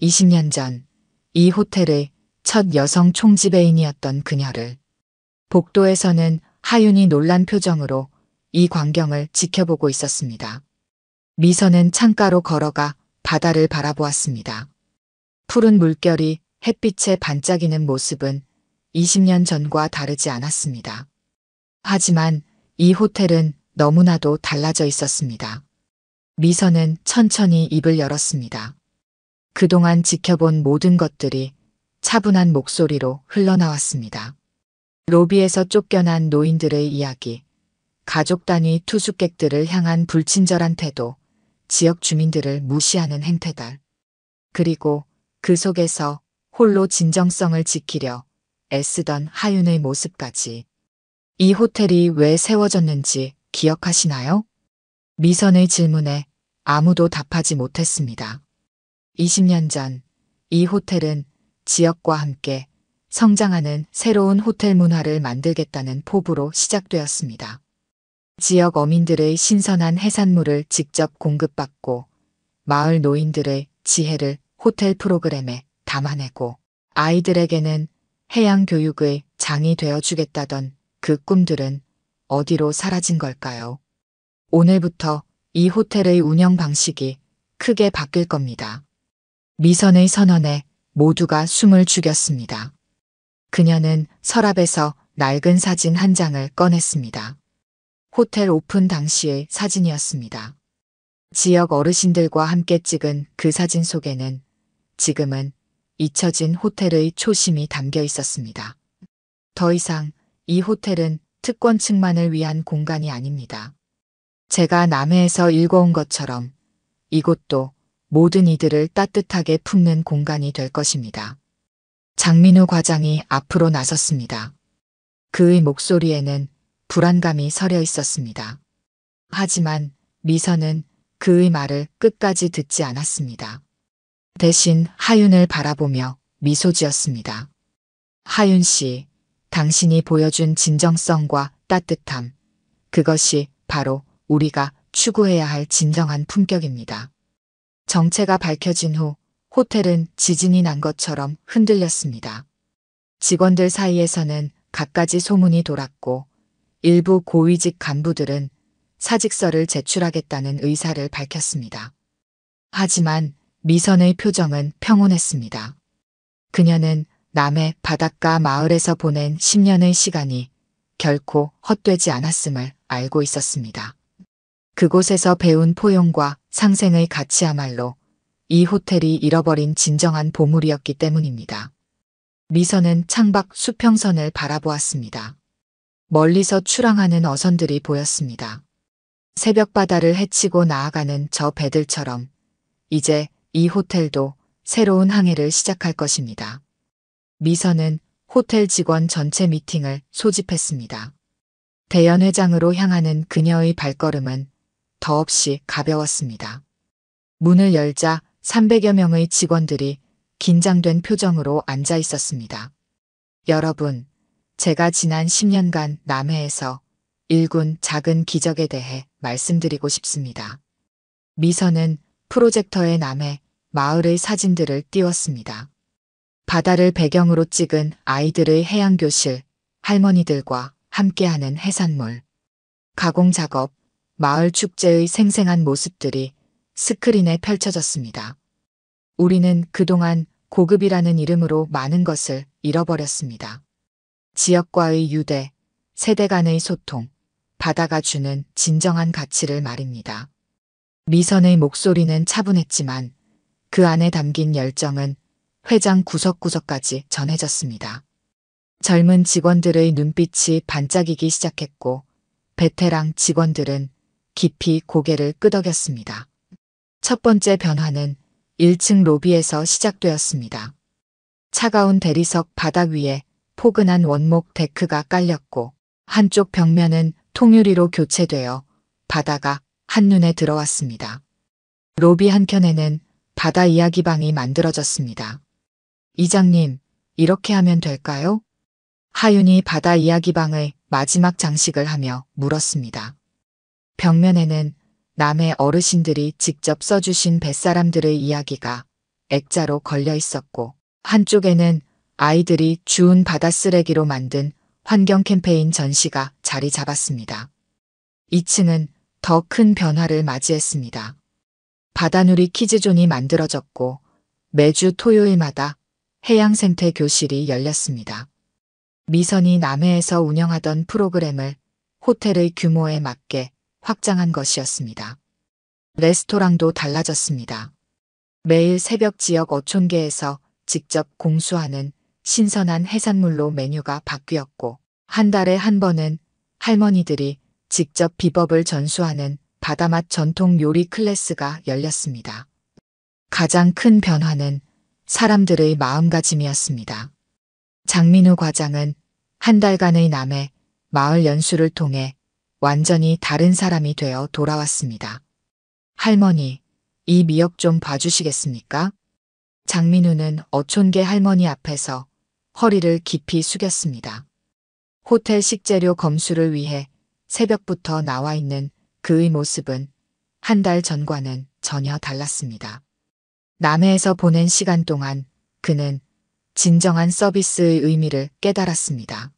20년 전 이 호텔의 첫 여성 총지배인이었던 그녀를. 복도에서는 하윤이 놀란 표정으로 이 광경을 지켜보고 있었습니다. 미선은 창가로 걸어가 바다를 바라보았습니다. 푸른 물결이 햇빛에 반짝이는 모습은 20년 전과 다르지 않았습니다. 하지만 이 호텔은 너무나도 달라져 있었습니다. 미선은 천천히 입을 열었습니다. 그동안 지켜본 모든 것들이 차분한 목소리로 흘러나왔습니다. 로비에서 쫓겨난 노인들의 이야기, 가족 단위 투숙객들을 향한 불친절한 태도, 지역 주민들을 무시하는 행태들, 그리고 그 속에서 홀로 진정성을 지키려 애쓰던 하윤의 모습까지. 이 호텔이 왜 세워졌는지 기억하시나요? 미선의 질문에 아무도 답하지 못했습니다. 20년 전 이 호텔은 지역과 함께 성장하는 새로운 호텔 문화를 만들겠다는 포부로 시작되었습니다. 지역 어민들의 신선한 해산물을 직접 공급받고 마을 노인들의 지혜를 호텔 프로그램에 담아내고 아이들에게는 해양 교육의 장이 되어주겠다던 그 꿈들은 어디로 사라진 걸까요? 오늘부터 이 호텔의 운영 방식이 크게 바뀔 겁니다. 미선의 선언에 모두가 숨을 죽였습니다. 그녀는 서랍에서 낡은 사진 한 장을 꺼냈습니다. 호텔 오픈 당시의 사진이었습니다. 지역 어르신들과 함께 찍은 그 사진 속에는 지금은 잊혀진 호텔의 초심이 담겨 있었습니다. 더 이상 이 호텔은 특권층만을 위한 공간이 아닙니다. 제가 남해에서 읽어온 것처럼 이곳도 모든 이들을 따뜻하게 품는 공간이 될 것입니다. 장민우 과장이 앞으로 나섰습니다. 그의 목소리에는 불안감이 서려 있었습니다. 하지만 미선은 그의 말을 끝까지 듣지 않았습니다. 대신 하윤을 바라보며 미소 지었습니다. 하윤 씨, 당신이 보여준 진정성과 따뜻함, 그것이 바로 우리가 추구해야 할 진정한 품격입니다. 정체가 밝혀진 후 호텔은 지진이 난 것처럼 흔들렸습니다. 직원들 사이에서는 갖가지 소문이 돌았고 일부 고위직 간부들은 사직서를 제출하겠다는 의사를 밝혔습니다. 하지만 미선의 표정은 평온했습니다. 그녀는 남해 바닷가 마을에서 보낸 10년의 시간이 결코 헛되지 않았음을 알고 있었습니다. 그곳에서 배운 포용과 상생의 가치야말로 이 호텔이 잃어버린 진정한 보물이었기 때문입니다. 미선은 창밖 수평선을 바라보았습니다. 멀리서 출항하는 어선들이 보였습니다. 새벽 바다를 헤치고 나아가는 저 배들처럼 이제 이 호텔도 새로운 항해를 시작할 것입니다. 미선은 호텔 직원 전체 미팅을 소집했습니다. 대연 회장으로 향하는 그녀의 발걸음은 더없이 가벼웠습니다. 문을 열자 300여 명의 직원들이 긴장된 표정으로 앉아 있었습니다. 여러분, 제가 지난 10년간 남해에서 일군 작은 기적에 대해 말씀드리고 싶습니다. 미선은 프로젝터에 남해 마을의 사진들을 띄웠습니다. 바다를 배경으로 찍은 아이들의 해양교실, 할머니들과 함께하는 해산물, 가공작업, 마을 축제의 생생한 모습들이 스크린에 펼쳐졌습니다. 우리는 그동안 고급이라는 이름으로 많은 것을 잃어버렸습니다. 지역과의 유대, 세대 간의 소통, 바다가 주는 진정한 가치를 말입니다. 미선의 목소리는 차분했지만 그 안에 담긴 열정은 회장 구석구석까지 전해졌습니다. 젊은 직원들의 눈빛이 반짝이기 시작했고 베테랑 직원들은 깊이 고개를 끄덕였습니다. 첫 번째 변화는 1층 로비에서 시작되었습니다. 차가운 대리석 바닥 위에 포근한 원목 데크가 깔렸고 한쪽 벽면은 통유리로 교체되어 바다가 한눈에 들어왔습니다. 로비 한켠에는 바다 이야기방이 만들어졌습니다. 이장님, 이렇게 하면 될까요? 하윤이 바다 이야기방의 마지막 장식을 하며 물었습니다. 벽면에는 남해 어르신들이 직접 써주신 뱃사람들의 이야기가 액자로 걸려 있었고 한쪽에는 아이들이 주운 바다 쓰레기로 만든 환경 캠페인 전시가 자리 잡았습니다. 2층은 더 큰 변화를 맞이했습니다. 바다누리 퀴즈존이 만들어졌고 매주 토요일마다 해양생태 교실이 열렸습니다. 미선이 남해에서 운영하던 프로그램을 호텔의 규모에 맞게 확장한 것이었습니다. 레스토랑도 달라졌습니다. 매일 새벽 지역 어촌계에서 직접 공수하는 신선한 해산물로 메뉴가 바뀌었고 한 달에 한 번은 할머니들이 직접 비법을 전수하는 바다맛 전통 요리 클래스가 열렸습니다. 가장 큰 변화는 사람들의 마음가짐이었습니다. 장민우 과장은 한 달간의 남해 마을 연수를 통해 완전히 다른 사람이 되어 돌아왔습니다. 할머니, 이 미역 좀 봐주시겠습니까? 장민우는 어촌계 할머니 앞에서 허리를 깊이 숙였습니다. 호텔 식재료 검수를 위해 새벽부터 나와 있는 그의 모습은 한 달 전과는 전혀 달랐습니다. 남해에서 보낸 시간 동안 그는 진정한 서비스의 의미를 깨달았습니다.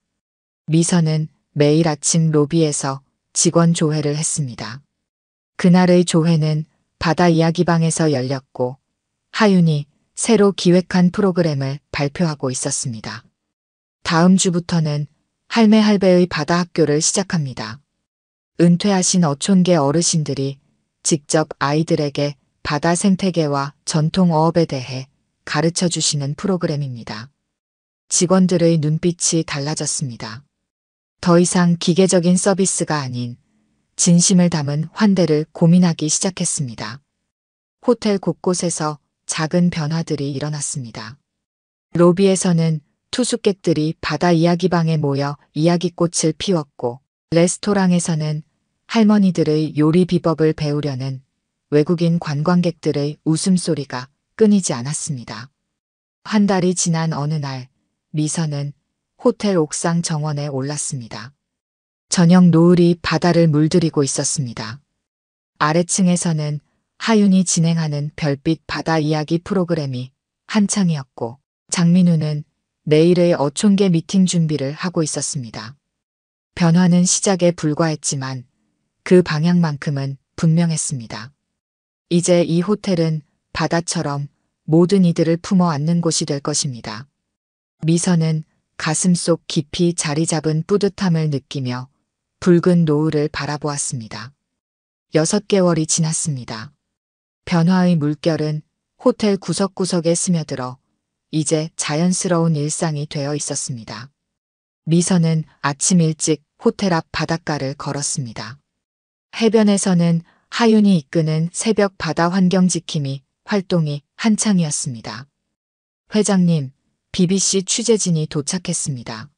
미선은 매일 아침 로비에서 직원 조회를 했습니다. 그날의 조회는 바다 이야기방에서 열렸고 하윤이 새로 기획한 프로그램을 발표하고 있었습니다. 다음 주부터는 할매 할배의 바다 학교를 시작합니다. 은퇴하신 어촌계 어르신들이 직접 아이들에게 바다 생태계와 전통 어업에 대해 가르쳐 주시는 프로그램입니다. 직원들의 눈빛이 달라졌습니다. 더 이상 기계적인 서비스가 아닌 진심을 담은 환대를 고민하기 시작했습니다. 호텔 곳곳에서 작은 변화들이 일어났습니다. 로비에서는 투숙객들이 바다 이야기방에 모여 이야기꽃을 피웠고, 레스토랑에서는 할머니들의 요리 비법을 배우려는 외국인 관광객들의 웃음소리가 끊이지 않았습니다. 한 달이 지난 어느 날, 미선은 호텔 옥상 정원에 올랐습니다. 저녁 노을이 바다를 물들이고 있었습니다. 아래층에서는 하윤이 진행하는 별빛 바다 이야기 프로그램이 한창이었고, 장민우는 내일의 어촌계 미팅 준비를 하고 있었습니다. 변화는 시작에 불과했지만 그 방향만큼은 분명했습니다. 이제 이 호텔은 바다처럼 모든 이들을 품어 안는 곳이 될 것입니다. 미선은 가슴속 깊이 자리 잡은 뿌듯함을 느끼며 붉은 노을을 바라보았습니다. 6개월이 지났습니다. 변화의 물결은 호텔 구석구석에 스며들어 이제 자연스러운 일상이 되어 있었습니다. 미선은 아침 일찍 호텔 앞 바닷가를 걸었습니다. 해변에서는 하윤이 이끄는 새벽 바다 환경 지킴이 활동이 한창이었습니다. 회장님, BBC 취재진이 도착했습니다.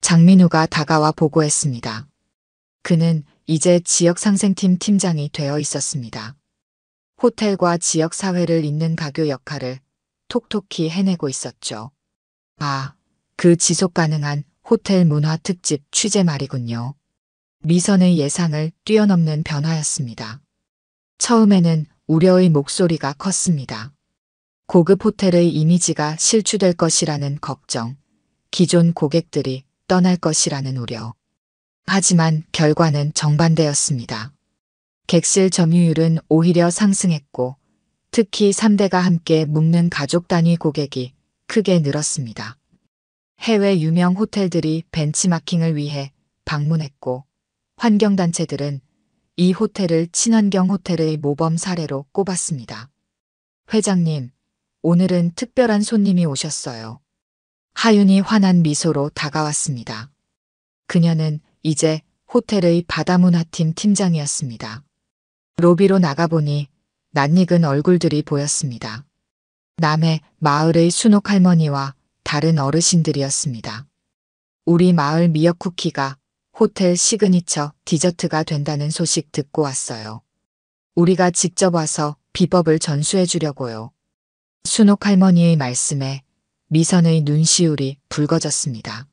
장민우가 다가와 보고했습니다. 그는 이제 지역상생팀 팀장이 되어 있었습니다. 호텔과 지역사회를 잇는 가교 역할을 톡톡히 해내고 있었죠. 아, 그 지속가능한 호텔 문화 특집 취재 말이군요. 미선의 예상을 뛰어넘는 변화였습니다. 처음에는 우려의 목소리가 컸습니다. 고급 호텔의 이미지가 실추될 것이라는 걱정, 기존 고객들이 떠날 것이라는 우려. 하지만 결과는 정반대였습니다. 객실 점유율은 오히려 상승했고, 특히 3대가 함께 묵는 가족 단위 고객이 크게 늘었습니다. 해외 유명 호텔들이 벤치마킹을 위해 방문했고, 환경단체들은 이 호텔을 친환경 호텔의 모범 사례로 꼽았습니다. 회장님, 오늘은 특별한 손님이 오셨어요. 하윤이 환한 미소로 다가왔습니다. 그녀는 이제 호텔의 바다문화팀 팀장이었습니다. 로비로 나가보니 낯익은 얼굴들이 보였습니다. 남해 마을의 순옥 할머니와 다른 어르신들이었습니다. 우리 마을 미역 쿠키가 호텔 시그니처 디저트가 된다는 소식 듣고 왔어요. 우리가 직접 와서 비법을 전수해 주려고요. 순옥 할머니의 말씀에 미선의 눈시울이 붉어졌습니다.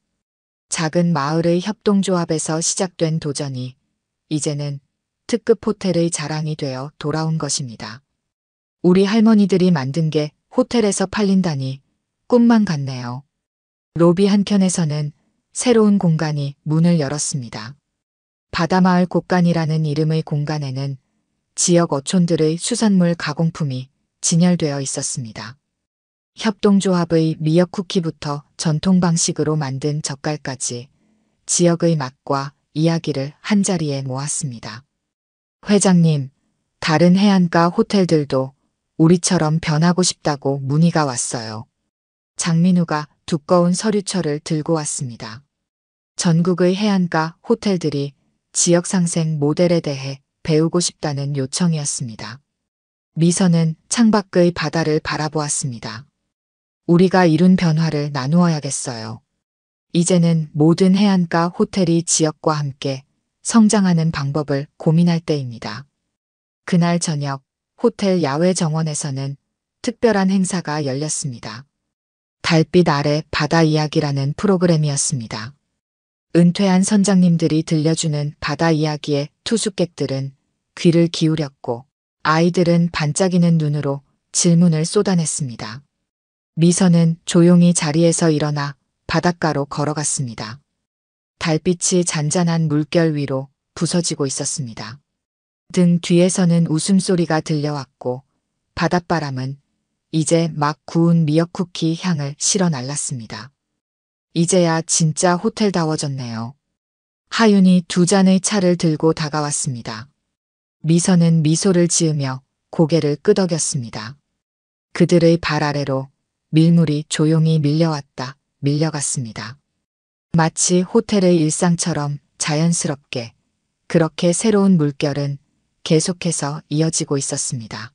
작은 마을의 협동조합에서 시작된 도전이 이제는 특급 호텔의 자랑이 되어 돌아온 것입니다. 우리 할머니들이 만든 게 호텔에서 팔린다니 꿈만 같네요. 로비 한켠에서는 새로운 공간이 문을 열었습니다. 바다마을 곳간이라는 이름의 공간에는 지역 어촌들의 수산물 가공품이 진열되어 있었습니다. 협동조합의 미역 쿠키부터 전통 방식으로 만든 젓갈까지 지역의 맛과 이야기를 한자리에 모았습니다. 회장님, 다른 해안가 호텔들도 우리처럼 변하고 싶다고 문의가 왔어요. 장민우가 두꺼운 서류철을 들고 왔습니다. 전국의 해안가 호텔들이 지역 상생 모델에 대해 배우고 싶다는 요청이었습니다. 미선은 창밖의 바다를 바라보았습니다. 우리가 이룬 변화를 나누어야겠어요. 이제는 모든 해안가 호텔이 지역과 함께 성장하는 방법을 고민할 때입니다. 그날 저녁 호텔 야외 정원에서는 특별한 행사가 열렸습니다. 달빛 아래 바다 이야기라는 프로그램이었습니다. 은퇴한 선장님들이 들려주는 바다 이야기에 투숙객들은 귀를 기울였고 아이들은 반짝이는 눈으로 질문을 쏟아냈습니다. 미선은 조용히 자리에서 일어나 바닷가로 걸어갔습니다. 달빛이 잔잔한 물결 위로 부서지고 있었습니다. 등 뒤에서는 웃음소리가 들려왔고 바닷바람은 이제 막 구운 미역 쿠키 향을 실어 날랐습니다. 이제야 진짜 호텔다워졌네요. 하윤이 2잔의 차를 들고 다가왔습니다. 미선은 미소를 지으며 고개를 끄덕였습니다. 그들의 발 아래로 밀물이 조용히 밀려왔다 밀려갔습니다. 마치 호텔의 일상처럼 자연스럽게 그렇게 새로운 물결은 계속해서 이어지고 있었습니다.